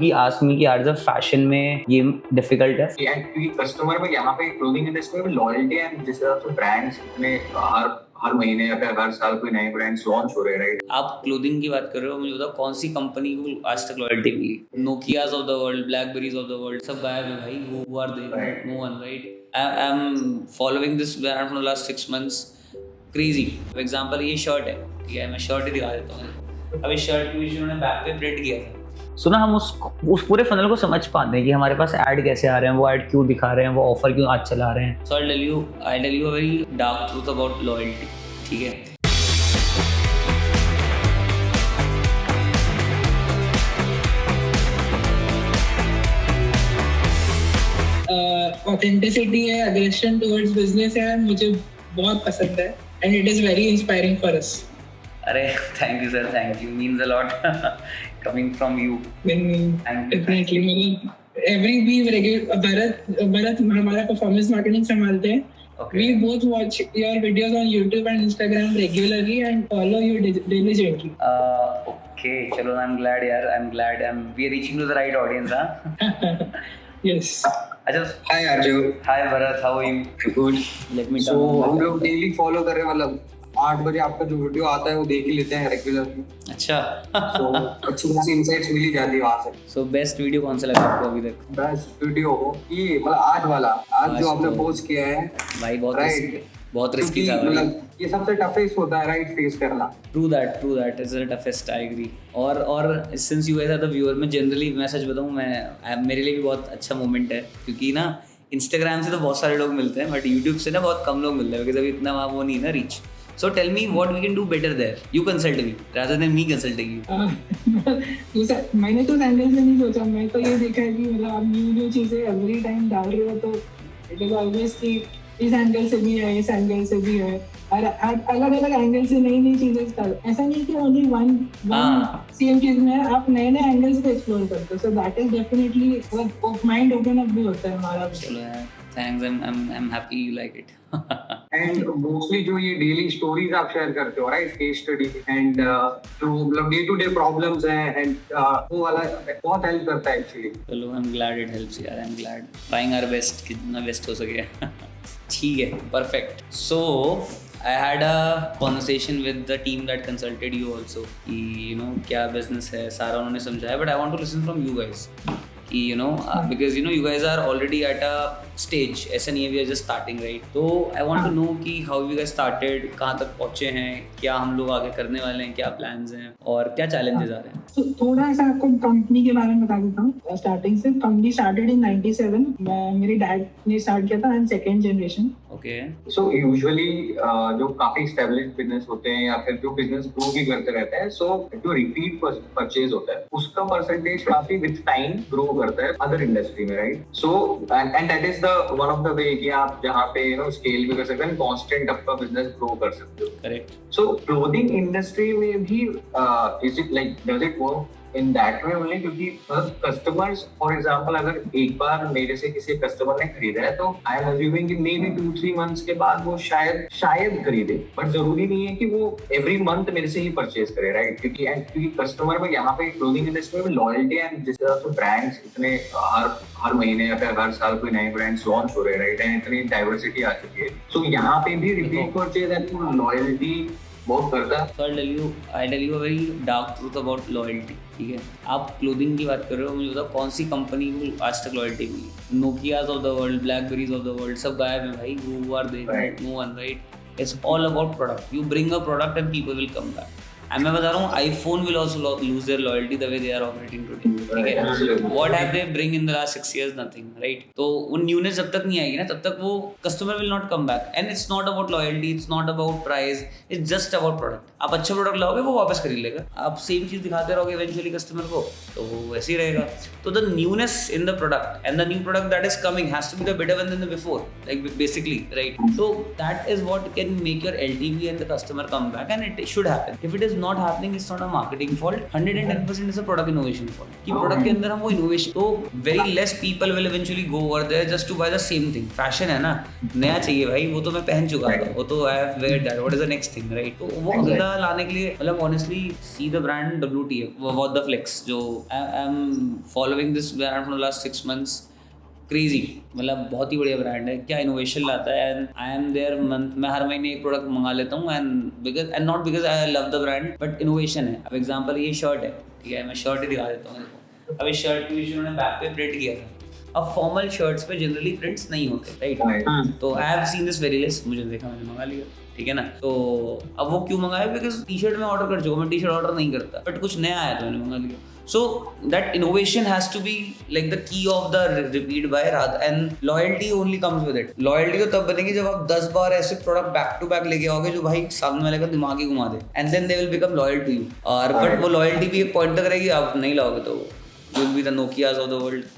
he asked me कि आज जब फैशन में ये डिफिकल्ट है क्योंकि कस्टमर में यहाँ पे क्लोथिंग इंडस्ट्री में लॉयल्टी एंड जिस तरह से ब्रांड्स इतने हर महीने या फिर हर साल कोई नए ब्रांड्स लॉन्च हो रहे हैं, राइट? आप क्लोथिंग की बात कर रहे हो, मुझे बताओ कौन सी कंपनी को आज तक लॉयल्टी मिली? Nokias of the world, BlackBerrys of the world सब गायब है भाई. Who are they? Right. No one, right? I'm following this brand from the last 6 months. Crazy. For example, ये शर्ट है, ठीक है, मैं शर्ट ही दिखा देता हूँ. अब इस शर्ट की उन्होंने बैक पे प्रिंट किया था. सुना हम उस पूरे फनल को समझ पाते हैं कि हमारे पास ऐड कैसे आ रहे हैं, वो ऐड क्यों दिखा रहे हैं, वो ऑफर क्यों आज चला रहे हैं. So I tell you a very dark truth about loyalty. ठीक है, ऑथेंटिसिटी है, अग्रेशन टुवर्ड्स बिजनेस है, मुझे बहुत पसंद है and it is very inspiring for us. अरे thank you sir, thank you, means a lot coming from you. Definitely मतलब एवरी वीक भरत हमारा परफॉर्मेंस मार्केटिंग संभालते हैं. We both watch your videos on YouTube and Instagram regularly and follow you diligently. Okay, chalo, I'm glad yaar, we are reaching to the right audience, huh? Yes. अच्छा, Hi Arju. Hi Bharat, how are you? Good. Let me So talk. हम लोग daily follow कर रहे हैं, मतलब 8 बजे आपका जो वीडियो आता है वो देख ही लेते हैं रेगुलरली. अच्छा. So अच्छी खासी इंसाइट्स मिल ही जाती है वहाँ से. So बेस्ट वीडियो कौन सा लगा आपको अभी तक? बेस्ट वीडियो ये मतलब आज वाला, आज जो आपने पोस्ट किया है भाई, बहुत रिस्की था. मतलब ये सबसे टफेस्ट होता है, राइट, फेस करना. True that is the toughest, I agree. और since you guys are the viewer, मैं जनरली मैं सच बताऊँ, मेरे लिए भी बहुत अच्छा मोमेंट है, क्योंकि ना इंस्टाग्राम से तो बहुत सारे लोग मिलते हैं बट यूट्यूब से ना बहुत कम लोग मिलते हैं, बिकॉज अभी इतना वहाँ वो नहीं है ना reach. So tell me what we can do better there. You consult me rather than me consulting you. मैंने तो एंगल से नहीं सोचा, मैं तो ये देखा है कि मतलब आप न्यू चीजें एवरी टाइम डाल रहे हो तो इट इज ऑलवेज कि इस एंगल से भी है, इस एंगल से भी है, और अलग अलग एंगल से नई नई चीजें कर. ऐसा नहीं कि ओनली वन सेम चीज में आप नए नए एंगल्स पे एक्सप्लोर करते हो. So that is definitely mind open up भी होता है हमारा. चलो यार, thanks, I'm happy you like it. And mostly जो ये डेली स्टोरीज आप शेयर करते हो, राइट, केस स्टडी एंड जो मतलब डे टू डे प्रॉब्लम्स हैं एंड वो वाला बहुत हेल्प करता है एक्चुअली. चलो, I'm glad it helps यार, I'm glad. Trying our best, कितना बेस्ट हो सके. ठीक है, perfect. So I had a conversation with the team that consulted you also कि क्या business है, सारा उन्होंने समझाया, but I want to listen from you guys कि because you guys are already at a stage, ऐसा नहीं है we are just starting, right? तो I want to know कि how you guys started, कहाँ तक पहुँचे हैं, क्या हम लोग आगे करने वाले हैं, क्या plans हैं और क्या challenges आ रहे हैं. तो थोड़ा सा आपको कंपनी के बारे में बता देता हूँ. स्टार्टिंग से कंपनी स्टार्टेड इन 97. मेरे डैड ने स्टार्ट किया था, and second generation. Okay. So usually जो काफी एस्टेब्लिश्ड बिजनेस होते हैं या फिर जो बिजनेस ग्रो भी करते रहते हैं, सो जो रिपीट परचेज होता है उसका परसेंटेज काफी विद टाइम ग्रो करता है अदर इंडस्ट्री में, right? So and that is the one of the way कि आप जहाँ पे स्केल भी कर सकते हैं, कांस्टेंट आपका बिजनेस ग्रो कर सकते हो. करेक्ट. सो क्लोथिंग इंडस्ट्री में भी is it like does it work in that way only? क्योंकि कस्टमर्स फॉर एग्जांपल अगर एक बार मेरे से किसी कस्टमर ने खरीदा है तो आई एम अज्यूमिंग कि मे बी 2-3 मंथ्स के बाद वो शायद खरीदे, बट जरूरी नहीं है कि वो एवरी मंथ मेरे से ही परचेज करे, राइट? क्योंकि कस्टमर में यहाँ पे क्लोथिंग इंडस्ट्री में लॉयल्टी एंड जिस तरह से ब्रांड्स इतने हर महीने या फिर हर साल कोई नए ब्रांड्स लॉन्च हो रहे हैं, राइट, एंड इतनी डाइवर्सिटी आ चुकी है, सो यहाँ पे भी रिपीट परचेज एंड लॉयल्टी बहुत करता है. So I'll tell you a very dark truth about loyalty. ठीक है, आप क्लोथिंग की बात कर रहे हो, मुझे बताओ कौन सी कंपनी को आज तक लॉयल्टी मिली? Nokias of the world, BlackBerrys of the world सब गायब है भाई. Who are they? Right. No one, right? It's all about product. You bring a product and people will come back. And मैं बता रहा हूँ, iPhone will also lose their loyalty the way they are operating today. ठीक है, what have they bring in the last 6 years? Nothing, right? तो वो newness जब तक नहीं आएगी ना, तब तक वो customer will not come back. And it's not about loyalty, it's not about price, it's just about product. आप अच्छा प्रोडक्ट लाओगे वो वापस खरीद लेगा. आप सेम चीज़ दिखाते रहोगे eventually कस्टमर को तो वो वैसे ही रहेगा. तो the newness in the product and the new product that is coming has to be the better one than the before, like basically, right? So that is what can make your LTV and the customer come back, and it should happen. If it is not happening, it's not a marketing fault. 110% is a product innovation fault. कि product के अंदर हम वो innovation, तो very less people will eventually go over there just to buy the same thing. Fashion है ना, नया चाहिए भाई, वो तो मैं पहन चुका था, वो तो I have wear that. What is the next thing, right? तो वो अगला लाने के लिए मतलब honestly see the brand WTF, What the Flex, जो I'm following this brand for the last 6 months. Crazy, मतलब बहुत ही बढ़िया ब्रांड है, क्या इनोवेशन लाता है and I am there month, मैं हर महीने एक प्रोडक्ट मंगा लेता हूँ and not because I love the brand but innovation है. अब एग्जांपल ये शर्ट है, ठीक है, मैं शर्ट ही दिखा देता हूँ. अब इस शर्ट की उन्होंने बैक पे प्रिंट किया था. अब फॉर्मल शर्ट्स पे जनरली प्रिंट्स नहीं होते, राइट? तो I have seen this very less, मुझे देखा, मैंने मंगा लिया, ठीक है ना. तो अब वो क्यों मंगाया, बिकॉज टी शर्ट में ऑर्डर कर चुका, मैं टी शर्ट ऑर्डर नहीं करता, बट कुछ नया आया तो मैंने मंगा लिया. So that innovation has to be like the key of the repeat buy rather, and loyalty only comes with it. Loyalty तो तब बनेगी जब आप 10 बार ऐसे प्रोडक्ट बैक टू बैक लेके आओगे जो भाई सामने वाले का दिमाग ही घुमा दे, and then they will become loyal to you. और बट वो लॉयल्टी भी एक पॉइंट तक रहेगी, आप नहीं लाओगे तो you will be the Nokias of the world.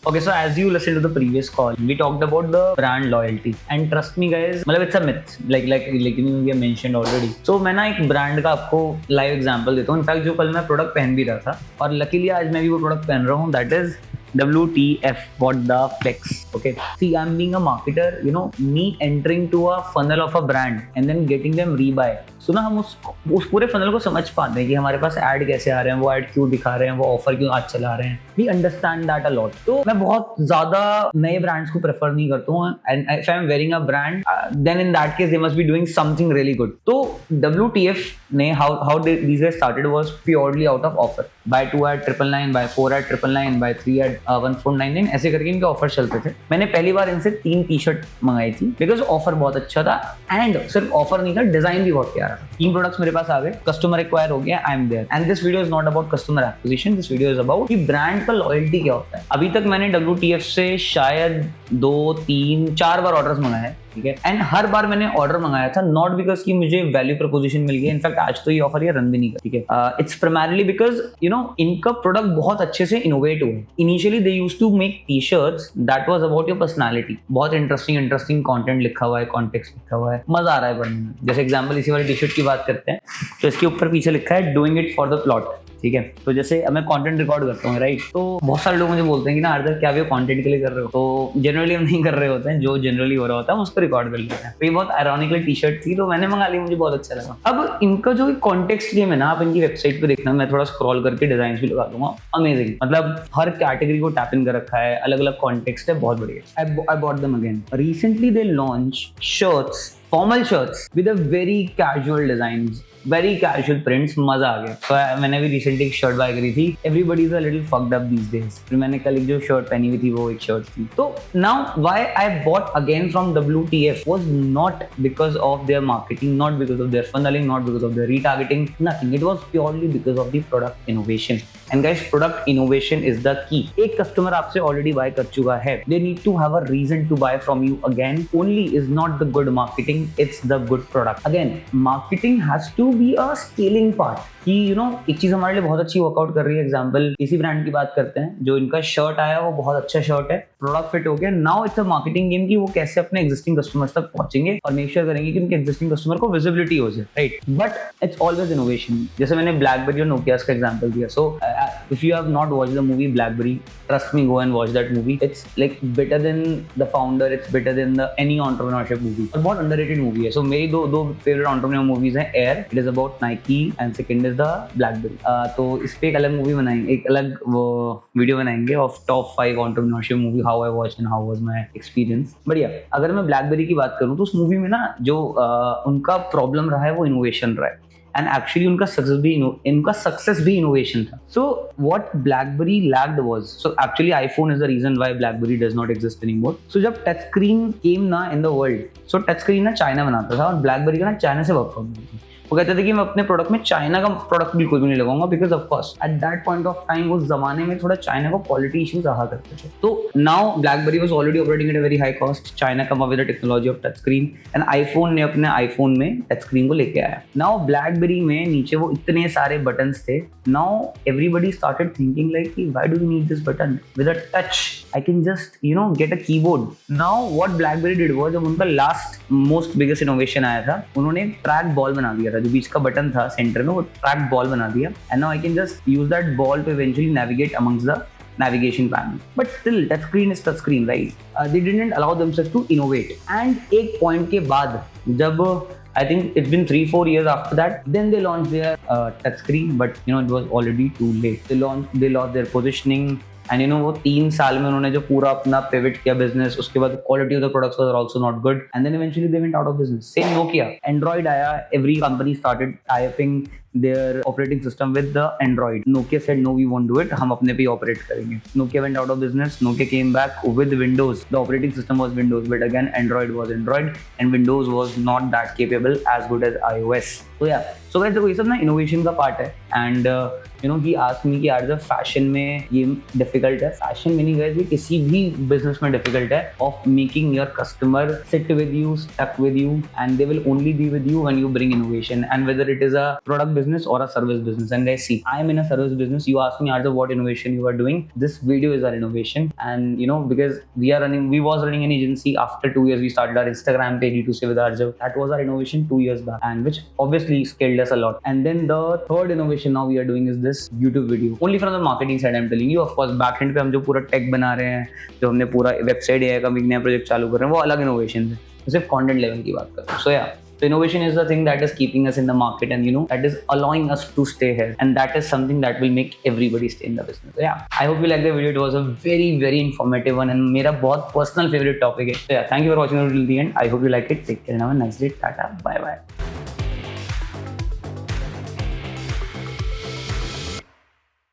Okay, so as you listened to the previous call, we talked about the brand loyalty, and trust me guys, मतलब it's a myth, like we have mentioned already. So मैं ना एक brand का आपको live example देता हूँ. In fact जो कल मैं प्रोडक्ट पहन भी रहा था और लकीली आज मैं भी वो प्रोडक्ट पहन रहा हूँ, that is WTF, What the Flex. Okay, see, I'm being a marketer, you know, me entering to a funnel of a brand and then getting them rebuy. So ना हम उस पूरे फनल को समझ पाते हैं कि हमारे पास ऐड कैसे आ रहे हैं, वो ऐड क्यों दिखा रहे हैं, वो ऑफर क्यों आज चला रहे हैं. We understand that a lot. तो मैं बहुत ज्यादा नए ब्रांड्स को प्रेफर नहीं करता हूँ. And if I'm wearing a brand, then in that case they must be doing something really good. तो WTF ने how these guys started was purely out of offer. Buy 2 at 999, buy 4 at 999, buy 3 at 1499, ऐसे करके इनके offer चलते थे. मैंने पहली बार इनसे 3 टी शर्ट मंगाई थी बिकॉज ऑफर बहुत अच्छा था एंड सिर्फ ऑफर नहीं था, डिजाइन भी बहुत प्यारा था. 3 प्रोडक्ट्स मेरे पास आ गए, कस्टमर एक्वायर हो गया, I am there. And this video is not about customer acquisition, this video is about कि ब्रांड का लॉयल्टी क्या होता है. अभी तक मैंने WTF से शायद 2, 3, 4 बार ऑर्डर्स मंगाए, ठीक है. एंड हर बार मैंने ऑर्डर मंगाया था नॉट बिकॉज कि मुझे वैल्यू प्रपोजिशन मिल गया, इनफैक्ट आज तो ये ऑफर ये रन भी नहीं कर, ठीक है. It's primarily because you know इनका प्रोडक्ट बहुत अच्छे से इनोवेट हुआ. Initially they used to make T shirts that was about your personality. बहुत इंटरेस्टिंग कंटेंट लिखा हुआ है, कॉन्टेक्स्ट लिखा हुआ है, मजा आ रहा है पढ़ने में. जैसे एग्जांपल इसी वाली टी शर्ट की बात करते हैं तो इसके ऊपर पीछे लिखा है doing it for the plot, ठीक है. तो जैसे मैं कंटेंट रिकॉर्ड करता हूँ, राइट, तो बहुत सारे लोग मुझे बोलते हैं कि ना आर्दर क्या भी कंटेंट के लिए कर रहे हो, तो जनरली हम नहीं कर रहे होते हैं, जो जनरली हो रहा होता है उसको रिकॉर्ड कर लेते हैं. तो ये बहुत आयरॉनिकली टी शर्ट थी तो मैंने मंगा ली, मुझे बहुत अच्छा लगा. अब इनका जो कॉन्टेक्स्ट गेम है ना, आप इनकी वेबसाइट पे देखना, मैं थोड़ा स्क्रॉल करके डिजाइन भी लगा दूंगा. अमेजिंग, मतलब हर कैटेगरी को टैप इन कर रखा है, अलग अलग कॉन्टेक्स्ट है, बहुत बढ़िया. I bought them again. Recently they launch shirts, formal shirts with a very casual designs, very casual prints, मजा आ गया. तो मैंने भी रिसेंटली एक शर्ट बाय करी थी. Everybody is a little fucked up these days. फिर मैंने कल एक जो शर्ट पहनी हुई थी वो एक शर्ट थी. तो now why I bought again from WTF was not because of their marketing, not because of their funneling, not because of their retargeting, nothing. It was purely because of the product innovation. And guys, product innovation is the key. एक customer आपसे already buy कर चुका है, they need to have a reason to buy from you again. Only is not the good marketing, it's the good product. Again, marketing has to be a scaling part कि you know एक चीज हमारे लिए बहुत अच्छी workout कर रही है. एग्जांपल इसी ब्रांड की बात करते हैं, जो इनका शर्ट आया वो बहुत अच्छा शर्ट है, प्रोडक्ट फिट हो गया. Now it's a marketing game कि वो कैसे अपने एग्जिस्टिंग कस्टमर्स तक पहुंचेंगे और मेक श्योर करेंगे कि उनके एग्जिस्टिंग कस्टमर को विजिबिलिटी हो जाए, right. But it's always innovation. जैसे मैंने ब्लैकबेरी और नोकियास का एग्जांपल दिया. So if you have not watched the movie blackberry, trust me, go and watch that movie. It's like better than the founder, it's better than the any entrepreneurship movie, और बहुत underrated movie है. सो मेरी दो favourite entrepreneur movies हैं. Air, it is about Nike, and second is the blackberry. तो इस पे एक अलग मूवी बनाएंगे, एक अलग वो वीडियो बनाएंगे of top 5 entrepreneurship movie, how I watch and how was my experience. बढ़िया. अगर मैं ब्लैकबेरी की बात करूं तो उस मूवी में ना जो उनका प्रॉब्लम रहा है वो इनोवेशन रहा है. एंड एक्चुअली उनका सक्सेस भी इनोवेशन था. So what BlackBerry lacked was, so actually iPhone is the reason why BlackBerry does not exist anymore. So जब टच स्क्रीन केम ना in the world, so touch screen ना China बनाता था और blackberry का ना चाइना से बहुत प्रॉब्लम थी. वो कहते थे कि मैं अपने प्रोडक्ट में चाइना का प्रोडक्ट बिल्कुल भी नहीं लगाऊंगा because of cost. At that point of time उस जमाने में थोड़ा चाइना को क्वालिटी इश्यूज रहा करते थे. तो now blackberry was already operating at a very high cost. China come up with the technology of touch screen and iPhone ने अपने आईफोन में टच स्क्रीन को लेके आया. नाउ ब्लैकबेरी में नीचे वो इतने सारे बटन्स थे. Now everybody started thinking like why do we need this button with a touch I can just get a keyboard. Now what BlackBerry did was, जब उनका last most biggest innovation आया था, उन्होंने track ball बना दिया था, जो बीच का बटन था सेंटर में, वो track ball बना दिया, and now I can just use that ball to eventually navigate amongst the navigation panel. But still touchscreen is touchscreen, right? They didn't allow themselves to innovate. And एक point के बाद, जब I think it's been 3-4 years after that, then they launched their touchscreen, but it was already too late. They lost their positioning. And वो 3 साल में उन्होंने जो पूरा अपना पिवट किया बिजनेस, उसके बाद quality of the products was also not good, and then eventually they went out of business. Same Nokia, Android आया, every company started typing their operating system with the Android. Nokia said no, we won't do it, हम अपने पे ही operate करेंगे. Nokia went out of business. Nokia came back with Windows. The operating system was Windows, but again Android was Android, and Windows was not that capable as good as iOS. So yeah, so guys देखो ये सब ना innovation का part है. And he asked me कि यार जब fashion में ये डिफिकल्ट है, फैशन में नहीं guys, ये किसी भी बिजनेस में डिफिकल्ट है, of making your customer sit with you, stuck with you, and they will only be with you when you bring innovation, and whether it is a product business or a service business. And guys, see, I am in a service business. You ask me, Arjav, what innovation you are doing? This video is our innovation, and because we was running an agency. After 2 years, we started our Instagram page to with Arjav. That was our innovation 2 years back, and which obviously scaled us a lot. And then the third innovation now we are doing is this YouTube video. Only from the marketing side, I'm telling you. Of course, backend पे हम जो पूरा tech बना रहे हैं, जो हमने पूरा website AI का एक नया project चालू कर रहे हैं, वो अलग innovation है. सिर्फ content level की बात कर रहे हैं. So yeah. So innovation is the thing that is keeping us in the market, and that is allowing us to stay here, and that is something that will make everybody stay in the business. So yeah, I hope you like the video. It was a very very informative one, and मेरा बहुत personal favorite topic है. So yeah, thank you for watching till the end. I hope you like it. Take care and have a nice day. Tata. Bye bye.